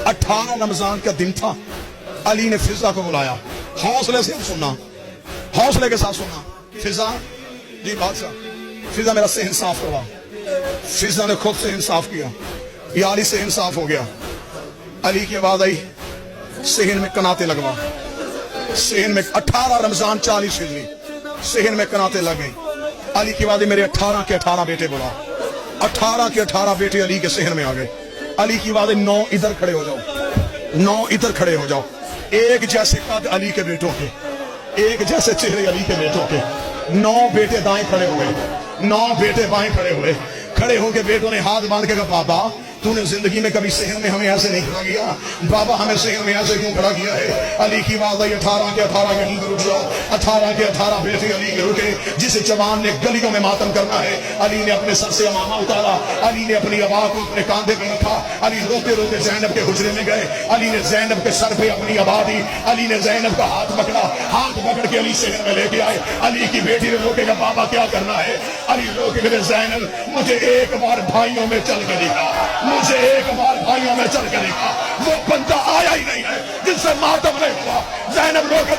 18 رمضان کا دن تھا. علی نے فضا کو بلایا. حوصلے سے سننا, حوصلے کے ساتھ سننا. فضا جی بادشاہ, فضا میرا صحن صاف کروا. فضا نے خود سے انصاف کیا. یا علی سے انصاف ہو گیا. علی کی آواز آئی, صحن میں کناتے لگوا. صحن میں 18 رمضان 40 ہجری, صحن میں کناتے لگ گئی. علی کی آواز آئی, میرے 18 کے 18 بیٹے بلا. 18 کے 18 بیٹے علی کے صحن میں آ گئے. علی کی آواز آئی, 9 ادھر کھڑے ہو جاؤ, 9 ادھر کھڑے ہو جاؤ. ایک جیسے قد علی کے بیٹوں کے, ایک جیسے چہرے علی کے بیٹوں کے. 9 بیٹے دائیں کھڑے ہوئے, 9 بیٹے بائیں کھڑے ہوئے. کھڑے ہو کے بیٹوں نے ہاتھ باندھ کے کہا, بابا تو نے زندگی میں کبھی صحن میں ہمیں ایسے نہیں کھڑا کیا, بابا ہمیں صحن میں ایسے کیوں کھڑا کیا ہے؟ علی کی آواز آئی, 18 کے 18 یہیں رک جاؤ. 18 کے 18 بیٹے علی کے رکے. جس جوان نے گلیوں میں ماتم کرنا ہے, علی نے اپنے سر سے امامہ اتارا. علی نے اپنی آبا کو اپنے کاندھے پہ رکھا. علی روتے روتے زینب کے حجرے میں گئے. علی نے زینب کے سر پہ اپنی آبا دی. علی نے زینب کا ہاتھ پکڑا, ہاتھ پکڑ کے علی صحن میں لے کے آئے. علی کی بیٹی نے روکے گا, بابا کیا کرنا ہے؟ علی روکے گا, زینب مجھے ایک بار بھائیوں میں چل کے دکھا, مجھے ایک بار بھائیوں میں چل کے دکھا. وہ بندہ آیا ہی نہیں ہے جس سے ماتم نہیں ہوا. زینب رو کے